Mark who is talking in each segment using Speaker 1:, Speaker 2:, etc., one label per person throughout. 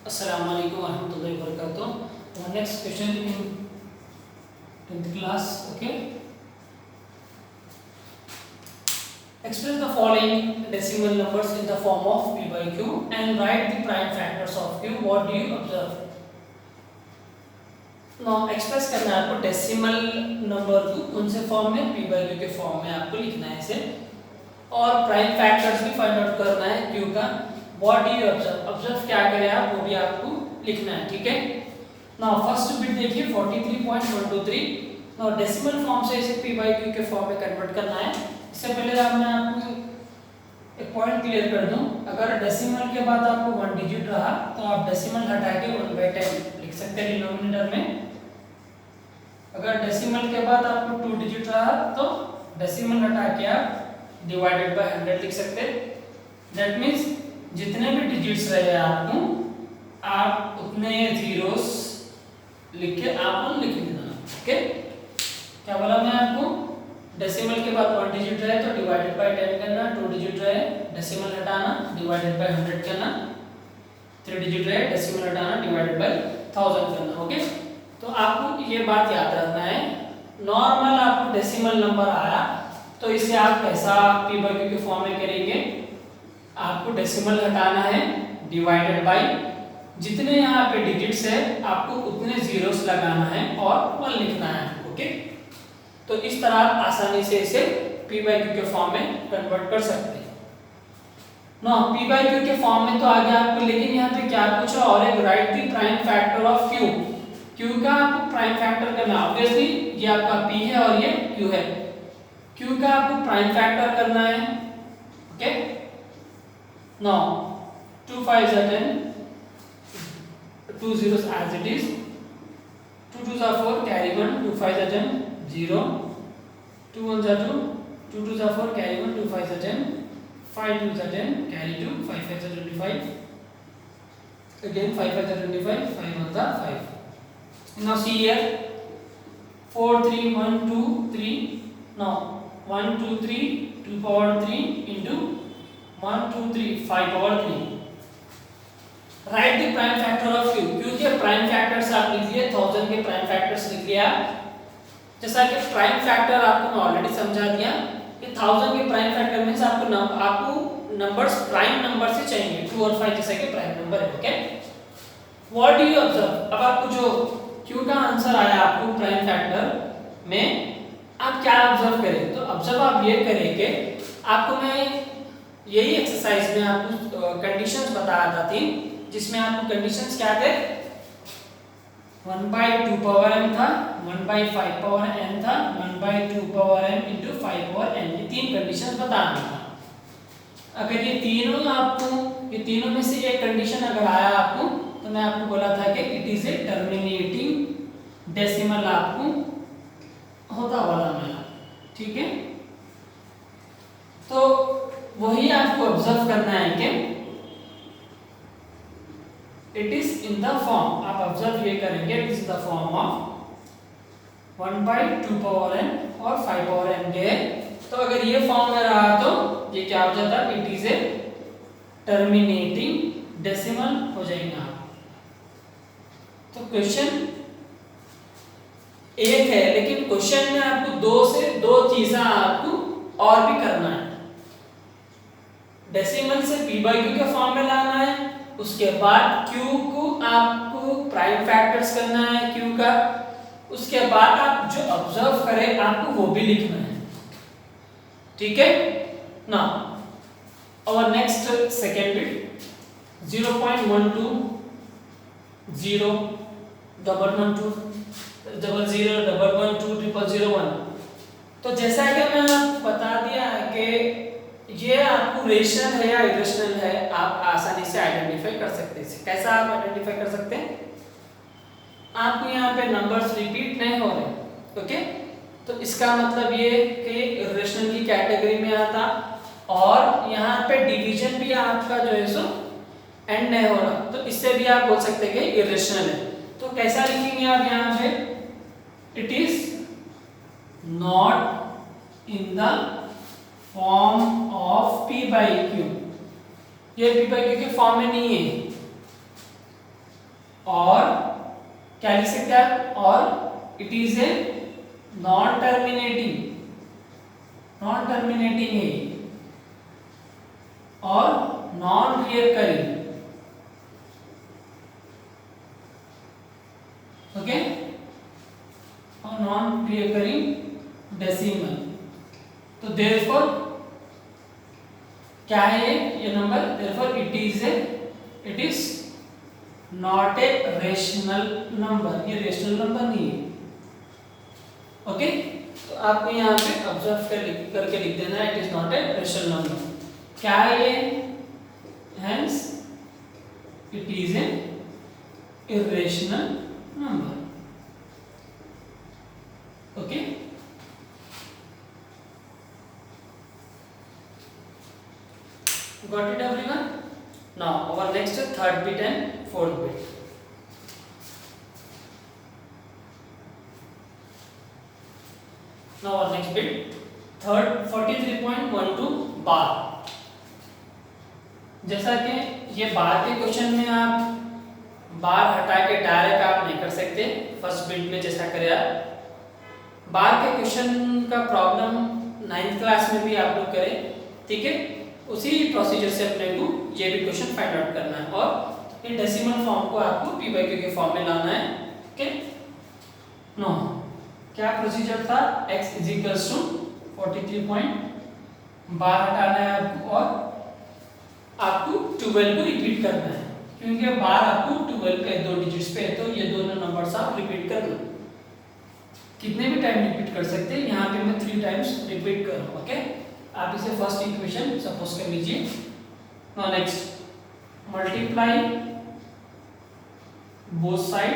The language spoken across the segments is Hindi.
Speaker 1: Assalamu alaikum warahmatullahi wabarakatuh. Our next question in 10th class. Okay. Express the following decimal numbers in the form of p by q and write the prime factors of q. What do you observe? Now express करना है आपको डेसिमल नंबर को कौन से फॉर्म में, p by q के फॉर्म में आपको लिखना है इसे, और प्राइम फैक्टर्स भी फाइंड आउट करना है q का. What do you observe, observe क्या करें आप वो भी आपको लिखना है. ठीक है. नाउ फर्स्ट बिट देखिए 43.123. नाउ डेसिमल फॉर्म से इसे p by q के फॉर्म में कन्वर्ट करना है. इससे पहले मैं आपको एक पॉइंट क्लियर कर दूं. अगर डेसिमल के बाद आपको 1 डिजिट रहा तो आप डेसिमल हटा के 1/10 लिख सकते हैं डिनोमिनेटर में. अगर डेसिमल के बाद आपको 2 डिजिट रहा तो डेसिमल हटा के आप डिवाइडेड बाय 100 लिख सकते हैं. दैट मींस जितने भी डिजिट्स रहे आपको आप उतने जीरोस लिख के आप लिख देना. ओके. क्या बोला मैं आपको, डेसिमल के बाद 1 डिजिट रहे तो डिवाइडेड बाय 10 करना, 2 डिजिट रहे डेसिमल हटाना डिवाइडेड बाय 100 करना, 3 डिजिट रहे डेसिमल हटाना डिवाइडेड बाय 1000 करना. ओके. तो आपको ये बात याद रखना है. नॉर्मल आपको डेसिमल नंबर आया तो इसे आप कैसा p by q के फॉर्म में करेंगे. आपको डेसिमल हटाना है डिवाइडेड बाय जितने यहाँ पे डिजिट्स है आपको उतने जीरोस लगाना है और 1 लिखना है. ओके. तो इस तरह आप आसानी से इसे p by q के फॉर्म में कन्वर्ट कर सकते हैं. नो p by q के फॉर्म में तो आ गया आपको, लेकिन यहाँ पे क्या पूछा, और एक right the prime factor of q. q का आपको प्राइम फैक्टर करना. ऑब्वियसली ये आपका p है और ये q है. q का आपको प्राइम फैक्टर करना है. Okay. Now 2 5s are 10, 2 zeros as it is, 2 2s are 4, carry 1, 2 5s are 10, 0, 2 1s are 2, 2 2s are 4, carry 1, 2 5s are 10, 5 2s are 10, carry 2, 5 5s are 25, again 5 5s are 25, 5 1s are 5. Now see here, 4 3 1 2 3. Now 1 2 3 2 power 3 into 1 2 3 5 power 3. Right the prime factor of q. q के प्राइम फैक्टर्स आप लिखिए, 1000 के प्राइम फैक्टर्स लिख लिया. जैसा कि प्राइम फैक्टर आपको मैं ऑलरेडी समझा दिया कि 1000 के प्राइम फैक्टर मींस आपको नंबर्स प्राइम नंबर से चाहिए, 2 और 5 जैसे कि प्राइम नंबर है. Okay. What do you observe, अब आपको जो q का आंसर आया आपको प्राइम फैक्टर में, आप क्या ऑब्जर्व करें. तो ऑब्जर्व आप ये करें कि आपको मैं यही एक्सरसाइज में आपको कंडीशंस बताया था थी, जिसमें आपको कंडीशंस क्या थे, 1/2 पावर m था, 1/5 पावर n था, 1/2 power m into 5 power n. ये 3 कंडीशंस बताना था. अगर ये तीनों में से एक कंडीशन अगर आया आपको तो मैं आपको बोला था कि it is a terminating decimal आपको होता वाला मेरा. ठीक है. तो वही आपको ऑब्जर्व करना है कि it is in the form, आप ऑब्जर्व ये करेंगे it is the form of 1/2 power n और 5 पावर n के. तो अगर ये फॉर्म में रहा तो ये क्या हो जाता, it is a terminating decimal हो जाएगा. तो क्वेश्चन एक है, लेकिन क्वेश्चन में आपको दो चीजें आपको और भी करना है. डेसिमल से p by q के फॉर्म में लाना है, उसके बाद q को आपको प्राइम फैक्टर्स करना है q का, उसके बाद आप जो ऑब्जर्व करें आपको वो भी लिखना है. ठीक है. Now our next second bit 0.12 0 1 1 2 0 0 1 1 2 0 0 1. तो जैसा कि मैं आपको बता दिया है कि ये आपको रेशनल है या इरेशनल है, आप आसानी से आइडेंटिफाई कर सकते हैं. कैसा आप आइडेंटिफाई कर सकते हैं, आपको यहाँ पे नंबर्स रिपीट नहीं हो रहे. ओके. तो इसका मतलब ये कि इरेशनल की कैटेगरी में आता, और यहाँ पे डिवीजन भी आपका जो है सो एंड नहीं हो रहा, तो इससे भी आप बोल सकते हैं कि इरेशनल है. तो कैसा लिखेंगे आप यहाँ पे, it is not in the form of p by q. ये p by q के फॉर्म में नहीं है. और क्या लिख सकते हैं आप, और it is a non terminating है और नॉन रिकरिंग, ओके, और नॉन रिकरिंग डेसिमल। तो देयरफॉर क्या है ये number, therefore it is not a rational number, ये रेशनल नंबर नहीं है, ओके। तो आपको यहाँ पे ऑब्जर्व करके लिख देना है, it is not a rational number. क्या है ये, hence it is a irrational number, okay. Got it everyone? Now our next third bit and fourth bit. Now our next bit, third 43.12 बार। जैसा कि ये बार के क्वेश्चन में आप बार हटा के डायरेक्ट आप नहीं कर सकते, फर्स्ट बिट में जैसा करे आप। बार के क्वेश्चन का प्रॉब्लम 9th क्लास में भी आप लोग करें, ठीक है। उसी प्रोसीजर से अपने को ये भी क्वेश्चन फाइंड आउट करना है और ये डेसिमल फॉर्म को आपको p by q के फॉर्म में लाना है, ओके। नो क्या प्रोसीजर था, x is equals to 43 point bar हटाना है आपको और आपको 12 को रिपीट करना है, क्योंकि बार आपको 12 पे 2 डिजिट्स पे है, तो ये दोनों नंबर्स आप रिपीट करना। कितने भी टाइम रिपीट कर सकते हैं, यहाँ पे मैं 3 टाइम्स रिपीट कर रहा हूँ, ओके। आप इसे फर्स्ट इक्वेशन सपोज कर लीजिए। Now next multiply both side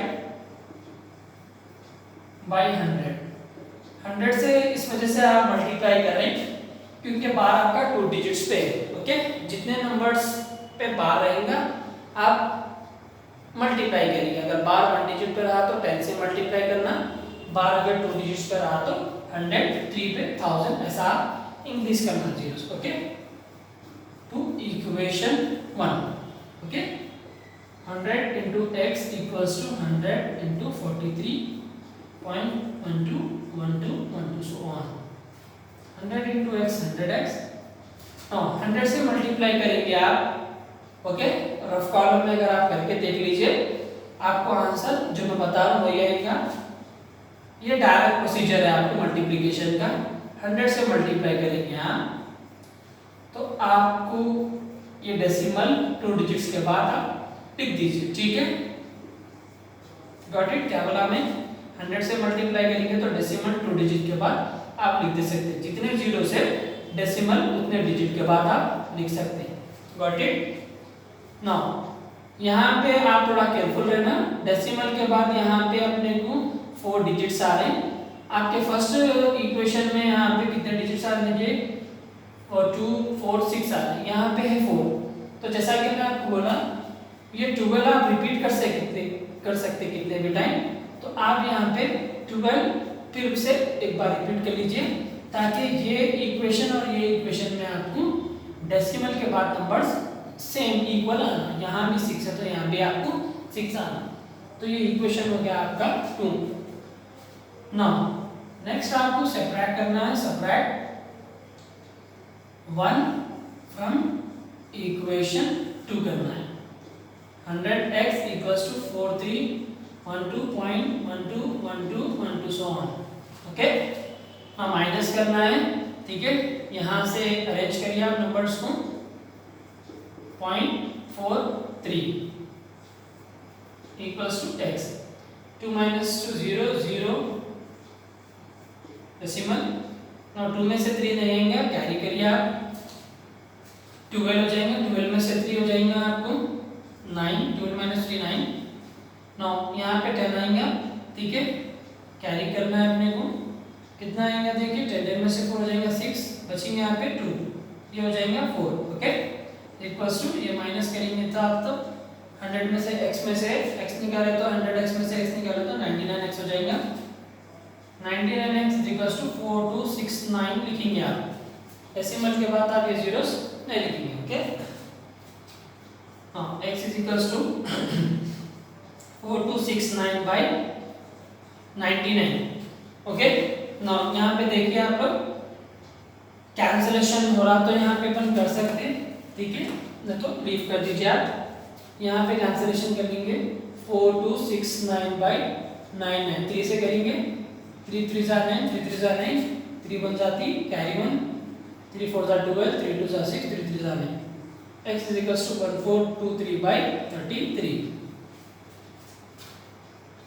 Speaker 1: by 100 से इस वजह से आप मल्टीप्लाई करें क्योंकि बार आपका 2 डिजिट्स पे है, ओके। जितने नंबर्स पे बार रहेगा आप मल्टीप्लाई करेंगे। अगर बार 1 डिजिट पे रहा तो 10 से मल्टीप्लाई करना, बार अगर 2 डिजिट्स पे रहा तो 100, 3 पे 1000, ऐसा इंक्रीज करना zeros, okay. To equation 1, okay. 100 into x equals to 100 into 43.1212 so on। 100 into x 100x, 100 से मल्टीप्लाई करेंगे आप, ओके। रफ कॉलम में अगर आप करके देख लीजिए आपको आंसर जो मैं बता रहा हूँ वही आएगा। ये डायरेक्ट प्रोसीजर है आपको मल्टीप्लिकेशन का। 100 से मल्टीप्लाई करेंगे आप तो आपको ये डेसिमल 2 डिजिट्स के बाद आप लिख दीजिए, ठीक है। Got it? क्या बोला मैं, 100 से मल्टीप्लाई करेंगे तो डेसिमल 2 डिजिट के बाद आप लिख दे सकते हैं। जितने जीरो से डेसिमल उतने डिजिट के बाद आप लिख सकते हैं। Got it? नाउ यहाँ पे आप थोड़ा केयरफुल रहना, डेसिमल के बाद यहाँ पे अपने को 4 डिजिट्स आ रहे हैं। आपके फर्स्ट इक्वेशन में यहाँ पे कितने डिजिट्स आ रहे हैं, और 2 4 6 आ रहे हैं, यहाँ पे है 4। तो जैसा कि मैं आपको बोला ये 12 आप रिपीट कर सकते कितने भी टाइम, तो आप यहाँ पे 12 फिर से एक बार रिपीट कर लीजिए ताकि ये इक्वेशन और ये इक्वेशन में आपको डेसिमल के बाद नंबर्स सेम इक्वल आना। यहाँ भी 6 है तो यहाँ भी आपको 6 आना। तो ये इक्वेशन हो गया आपका 2। नाउ नेक्स्ट आपको सब्ट्रैक्ट करना है, सब्ट्रैक्ट 1 फ्रॉम इक्वेशन 2 करना है। 100x equals to 4312.121212 so on, okay. हाँ माइनस करना है, ठीक है। यहाँ से अरेंज करिए आप नंबर्स को। 0.43 equals to x, 2 minus 2 0 0 decimal. Now 2 में से 3 नहीं आएंगे, कैरी करिए आप, 12 हो जाएंगे, 12 में से 3 हो जाएंगे आपको 9, 12 minus 3 9। नाउ यहाँ पे 10 आएंगे, ठीक है। कैरी करना है अपने को, कितना आएगा देखिए, 10 में से 4 हो जाएगा 6, बचेंगे यहाँ पे 2, ये हो जाएगा 4, ओके। इक्वल्स टू ये माइनस करेंगे तो आप तो 100 में से x में से x निकाले तो 100x में से x निकाले तो 99x हो जाएगा। 99x इक्वल्स टू 4269 लिखेंगे आप। डेसिमल के बाद आप ये जीरोस नहीं लिखेंगे, ओके। हाँ x is equals to 4269 by 99। Okay, now यहाँ पे देखिए आप लोग कैंसिलेशन हो रहा तो यहाँ पे अपन कर सकते हैं, ठीक है, नहीं तो लीव कर दीजिए आप। यहाँ पे कैंसिलेशन कर लेंगे 4269 बाई 99, 3 से करेंगे, 3 3 जा 9, 3 3 जा 9, 3 1 जाती कैरी 1, 3 4 जा 12, 3 2 जा 6, 3 3 जा 9, x is equals to 1423 by 33।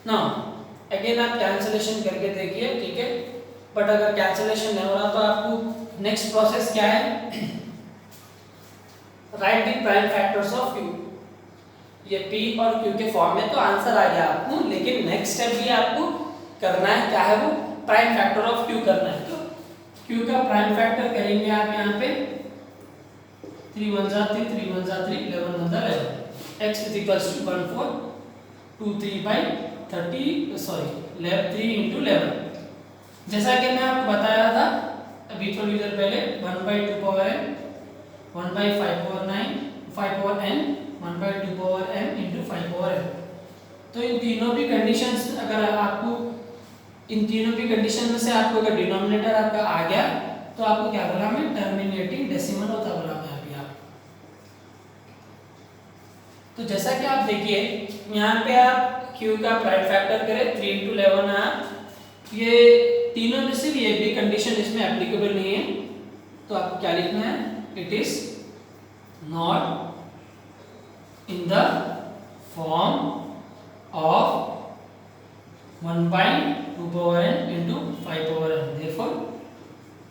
Speaker 1: Now again आप कैंसिलेशन करके देखिए, ठीक है, बट अगर कैंसिलेशन नहीं हो रहा तो आपको नेक्स्ट प्रोसेस क्या है, right the prime factors of q। ये p और q के फॉर्म में तो आंसर आ गया आपको, लेकिन नेक्स्ट स्टेप भी आपको करना है, क्या है वो, प्राइम फैक्टर ऑफ q करना है। तो q का प्राइम फैक्टर करेंगे आप यहाँ पे 3 1 जा 3, 3 1 जा 3, 11 1 जा 11, x is equals to 1423 by 30 sorry 3 into 11। जैसा कि मैं आपको बताया था अभी थोड़ी देर पहले 1/2 power n, 1/5 power 9, 5 power n, 1/2 power m into 5 power n। तो इन तीनों भी कंडीशंस, अगर आपको इन तीनों भी कंडीशन में से आपको अगर डिनोमिनेटर आपका आ गया तो आपको क्या बोला, मैं टर्मिनेटिंग डेसिमल होता बोला मैं अभी आप। तो जैसा कि आप देखिए यहाँ पे आप q का प्राइम फैक्टर करें 3 into 11 है, ये तीनों में से ये भी कंडीशन इसमें एप्लीकेबल नहीं है, तो आपको क्या लिखना है, it is not in the form of 1/2 power n into 5 power n, therefore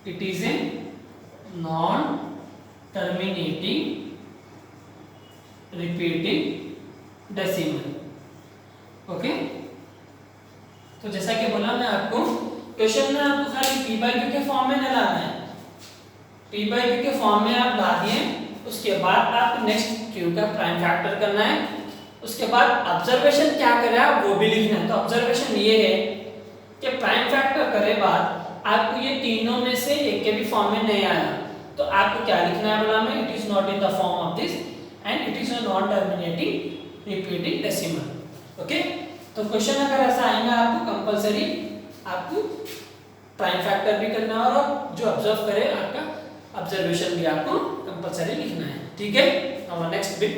Speaker 1: it is a non terminating repeating decimal। Okay, तो जैसा कि बोला मैं आपको, क्वेश्चन में आपको खाली p by q के फॉर्म में न लाना है, p by q के फॉर्म में आप ला दिए, उसके बाद आपको नेक्स्ट q का प्राइम फैक्टर करना है, उसके बाद ऑब्जर्वेशन क्या करें आप वो भी लिखना है। तो ऑब्जर्वेशन ये है कि प्राइम फैक्टर करे बाद आपको ये तीनों में से एक के भी फॉर्म में नहीं आया तो आपको क्या लिखना है, बोला मैं, it is not in the form of this and it is a non terminating repeating decimal. Okay, तो क्वेश्चन अगर ऐसा आएगा आपको कंपलसरी आपको प्राइम फैक्टर भी करना है और जो ऑब्जर्व करे आपका ऑब्जर्वेशन भी आपको कंपलसरी लिखना है, ठीक है। अब नेक्स्ट बिट,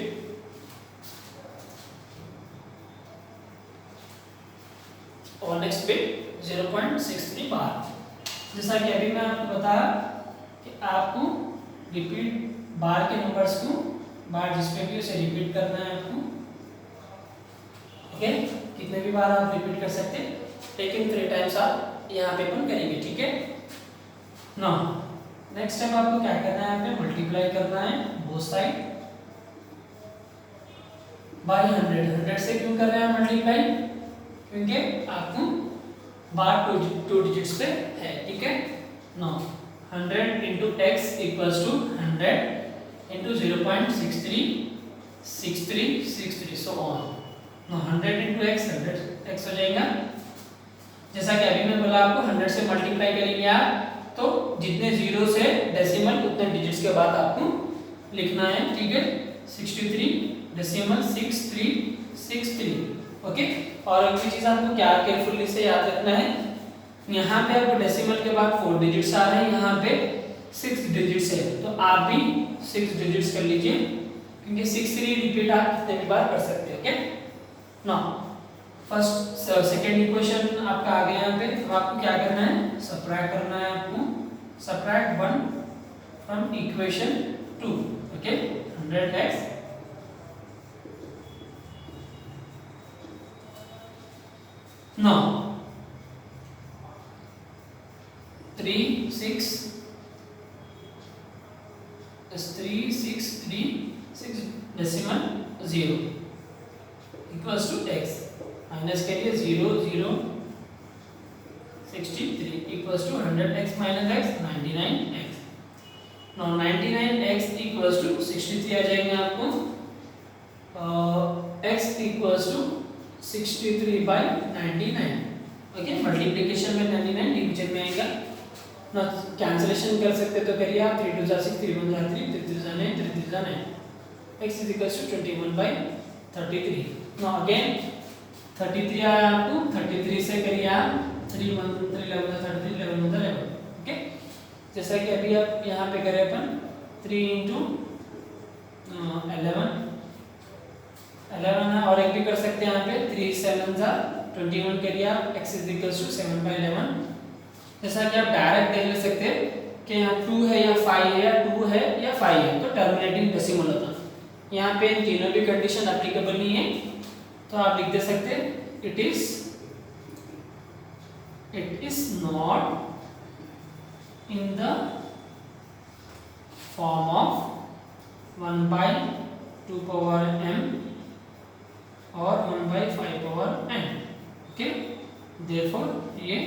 Speaker 1: और नेक्स्ट बिट 0.63 बार। जैसा कि अभी मैं आपको बताया कि आपको रिपीट बार के नंबर्स को बार जिसमें भी उसे रिपीट करना है आपको, ओके, कितने भी बार आप रिपीट कर सकते हैं, लेकिन 3 टाइम्स आप यहाँ पे अपन करेंगे, ठीक है। नाउ नेक्स्ट टाइम आपको क्या करना है, यहाँ पे मल्टीप्लाई करना है बोथ साइड बाय 100। 100 से क्यों कर रहे हैं मल्टीप्लाई, क्योंकि आपको बार 2 डिजिट्स पे है, ठीक है। Now 100 into x equals to 100 into 0.63 63 63 so on। now 100 into x 100 x हो जाएगा। जैसा कि अभी मैं बोला आपको 100 से मल्टीप्लाई करेंगे आप तो जितने जीरो से डेसिमल उतने डिजिट्स के बाद आपको लिखना है, ठीक है। 63 डेसिमल 6363, ओके। और एक चीज आपको क्या केयरफुली से याद रखना है, यहाँ पे आपको डेसिमल के बाद 4 डिजिट्स आ रहे हैं, यहाँ पे 6 डिजिट्स है, तो आप भी 6 डिजिट्स कर लीजिए क्योंकि 63 रिपीट आप कितने भी बार कर सकते हैं, okay. Now first second equation आपका आ गया यहाँ पे, तो आपको क्या करना है, सबट्रैक्ट करना है आपको, subtract 1 from equation 2, okay. 100x now 3 6 decimal 0 equals to x minus करिए 0 0 63 equals to 100x minus x 99x। now 99x equals to 63 आ जाएंगे आपको, x equals to 63 by 99, okay. Multiplication में 99 डिवीजन में आएगा ना, कैंसिलेशन कर सकते तो करिए आप, 3 2 जा 6, 3 1 जा 3, 3 3 जा 9, 3 3 जा 9, x is equals to 21 by 33। now again 33 आया आपको, 33 से करिए आप 3 1 3 11 33 11 11। ओके, जैसा कि अभी आप यहाँ पे करें अपन 3 इंटू 11 है, और एक भी कर सकते हैं यहाँ पे 3 7 21 करिए आप, x इज इक्वल टू 7/11। जैसा कि आप डायरेक्ट देख ले सकते हैं कि यहाँ 2 है या 5 है, या 2 है या 5 है, तो टर्मिनेटिंग डेसिमल होता है। यहाँ पे इन तीनों भी कंडीशन एप्लीकेबल नहीं है, तो आप लिख दे सकते हैं it is not in the form of 1/2 power m और 1/5 power n। ओके, देयरफॉर ये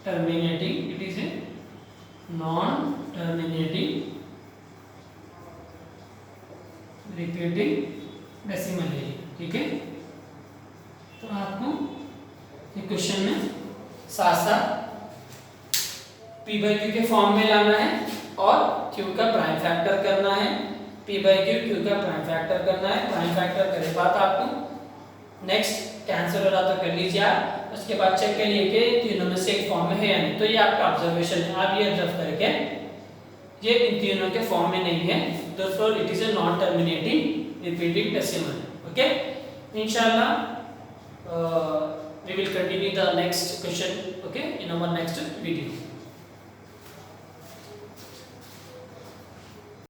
Speaker 1: terminating, it is a non terminating repeating decimal है। ठीक है, तो आपको ये क्वेश्चन में साथ साथ p by q के फॉर्म में लाना है और q का प्राइम फैक्टर करना है, p by q का प्राइम फैक्टर करना है। प्राइम फैक्टर करे बाद आपको नेक्स्ट कैंसिल हो रहा तो कर लीजिए आप, उसके बाद चेक करिए कि तीनों में से एक फॉर्म में है या नहीं। तो ये आपका ऑब्जर्वेशन है, आप ये ऑब्जर्व करके ये इन तीनों के फॉर्म में नहीं है, therefore it is a non terminating repeating decimal। okay, inshallah we will continue the next question, okay, in our next video।